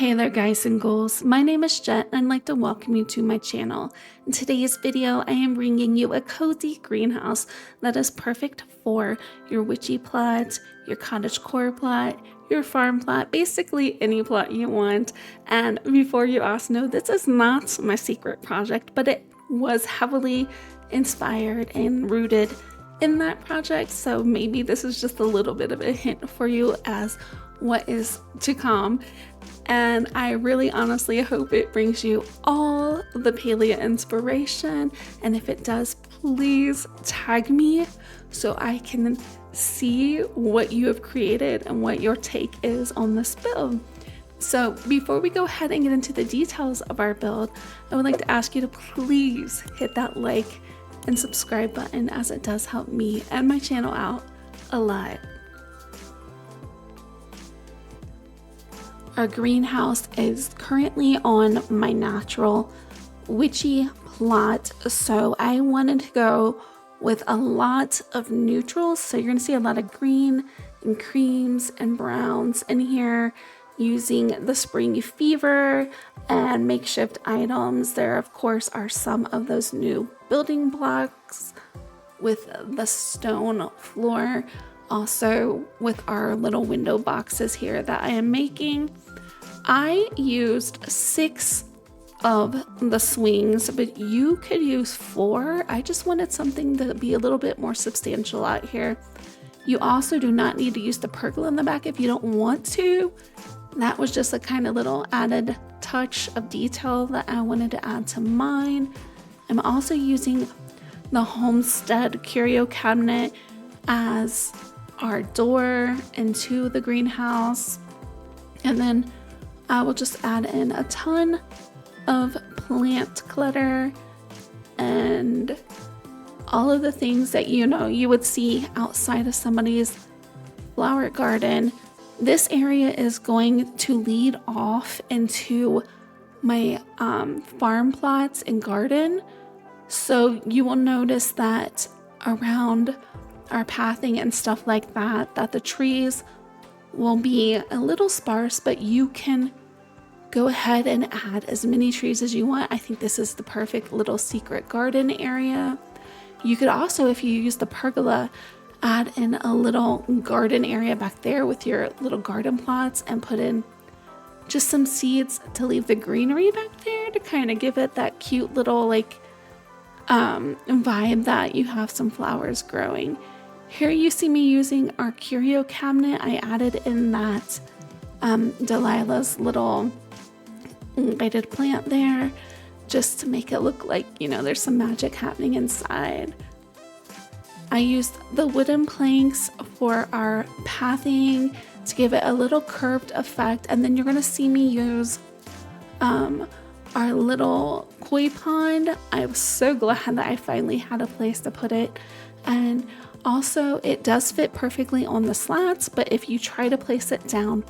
Hey there guys and ghouls, my name is Jet and I'd like to welcome you to my channel. In today's video, I am bringing you a cozy greenhouse that is perfect for your witchy plot, your cottage core plot, your farm plot, basically any plot you want. And before you ask, no, this is not my secret project, but it was heavily inspired and rooted in that project, so maybe this is just a little bit of a hint for you as what is to come. And I really honestly hope it brings you all the PALIA inspiration, and if it does, please tag me so I can see what you have created and what your take is on this build. So before we go ahead and get into the details of our build, I would like to ask you to please hit that like and subscribe button, as it does help me and my channel out a lot. Our greenhouse is currently on my natural witchy plot, so I wanted to go with a lot of neutrals. So you're gonna see a lot of green and creams and browns in here, using the Spring Fever and makeshift items. There of course are some of those new building blocks with the stone floor, also with our little window boxes here that I am making. I used 6 of the swings, but you could use 4. I just wanted something to be a little bit more substantial out here. You also do not need to use the pergola in the back if you don't want to. That was just a kind of little added touch of detail that I wanted to add to mine. I'm also using the Homestead curio cabinet as our door into the greenhouse. And then I will just add in a ton of plant clutter and all of the things that you would see outside of somebody's flower garden. This area is going to lead off into my farm plots and garden. So you will notice that around our pathing and stuff like that, that the trees will be a little sparse, but you can go ahead and add as many trees as you want. I think this is the perfect little secret garden area. You could also, if you use the pergola, add in a little garden area back there with your little garden plots and put in just some seeds to leave the greenery back there to kind of give it that cute little vibe that you have some flowers growing. Here you see me using our curio cabinet. I added in that Delilah's little invited plant there just to make it look like, there's some magic happening inside. I used the wooden planks for our pathing to give it a little curved effect, and then you're going to see me use our little koi pond. I was so glad that I finally had a place to put it, and also it does fit perfectly on the slats, but if you try to place it down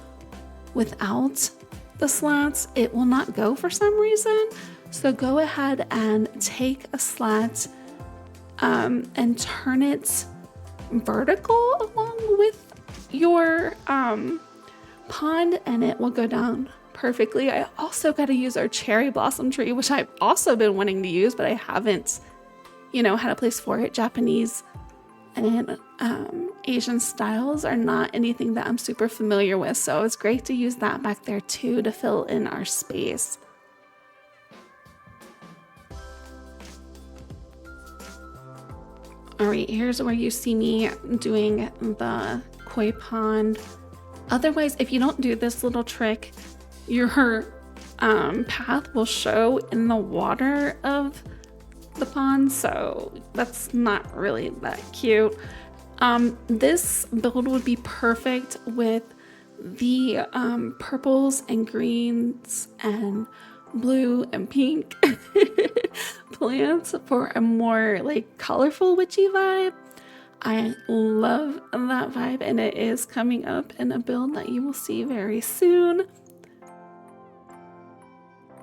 without the slats, it will not go for some reason. So go ahead and take a slat and turn it vertical along with your pond, and it will go down perfectly. I also got to use our cherry blossom tree, which I've also been wanting to use, but I haven't, had a place for it. Japanese and Asian styles are not anything that I'm super familiar with, so it's great to use that back there too to fill in our space. All right, here's where you see me doing the koi pond. Otherwise, if you don't do this little trick, your path will show in the water of the pond, so that's not really that cute. This build would be perfect with the purples and greens and blue and pink plants for a more colorful witchy vibe. I love that vibe, and it is coming up in a build that you will see very soon.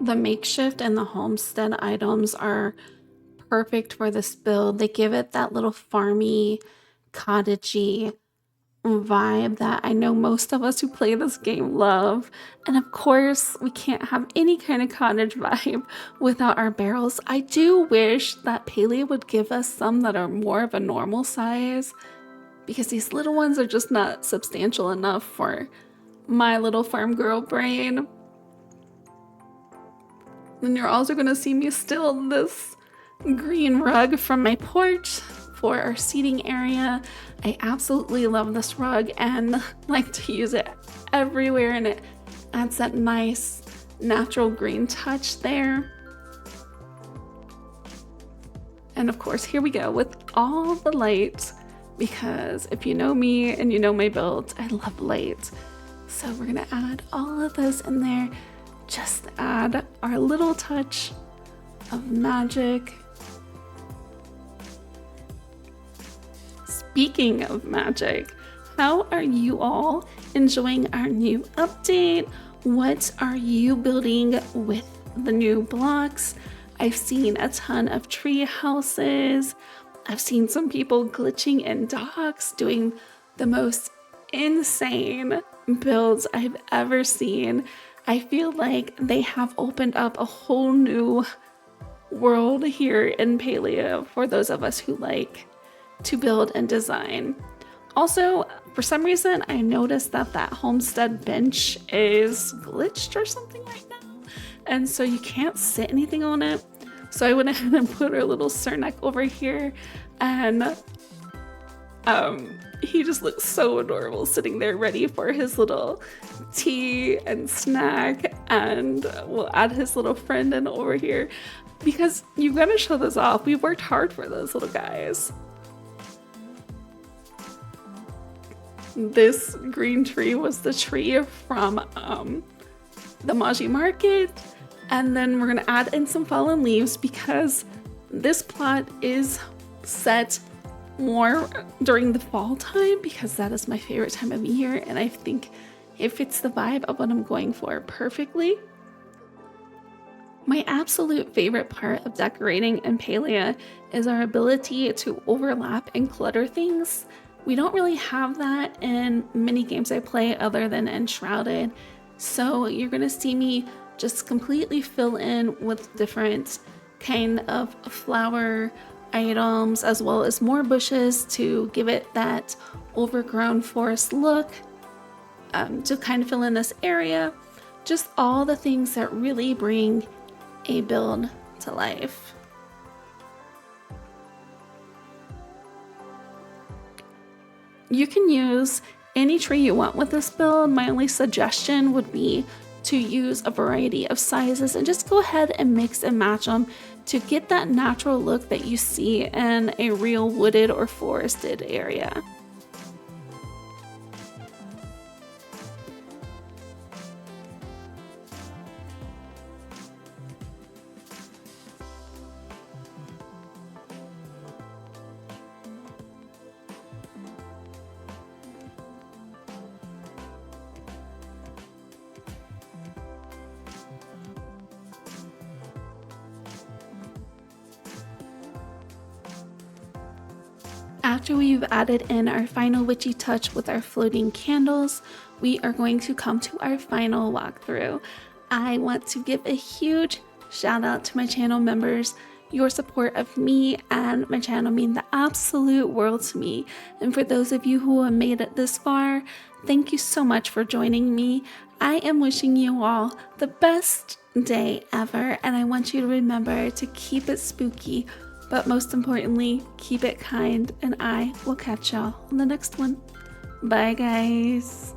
The makeshift and the homestead items are perfect for this build. They give it that little farmy, cottagey vibe that I know most of us who play this game love. And of course, we can't have any kind of cottage vibe without our barrels. I do wish that PALIA would give us some that are more of a normal size, because these little ones are just not substantial enough for my little farm girl brain. And you're also gonna see me steal this green rug from my porch for our seating area. I absolutely love this rug and like to use it everywhere, and it adds that nice natural green touch there. And of course, here we go with all the lights, because if you know me and you know my build, I love light. So we're gonna add all of those in there, just add our little touch of magic. Speaking of magic, how are you all enjoying our new update? What are you building with the new blocks? I've seen a ton of tree houses. I've seen some people glitching in docks, doing the most insane builds I've ever seen. I feel like they have opened up a whole new world here in PALIA for those of us who like to build and design. Also, for some reason, I noticed that homestead bench is glitched or something right now, and so you can't sit anything on it. So I went ahead and put our little Cernak over here, and he just looks so adorable sitting there ready for his little tea and snack, and we'll add his little friend in over here, because you gotta show this off. We worked hard for those little guys. This green tree was the tree from the Maji Market. And then we're gonna add in some fallen leaves, because this plot is set more during the fall time, because that is my favorite time of year, and I think it fits the vibe of what I'm going for perfectly. My absolute favorite part of decorating in PALIA is our ability to overlap and clutter things. We don't really have that in many games I play other than Enshrouded. So you're gonna see me just completely fill in with different kind of flower items, as well as more bushes to give it that overgrown forest look, to kind of fill in this area. Just all the things that really bring a build to life. You can use any tree you want with this build. My only suggestion would be to use a variety of sizes and just go ahead and mix and match them to get that natural look that you see in a real wooded or forested area. After we've added in our final witchy touch with our floating candles, we are going to come to our final walkthrough. I want to give a huge shout out to my channel members. Your support of me and my channel mean the absolute world to me. And for those of you who have made it this far, thank you so much for joining me. I am wishing you all the best day ever, and I want you to remember to keep it spooky, but most importantly, keep it kind, and I will catch y'all on the next one. Bye, guys.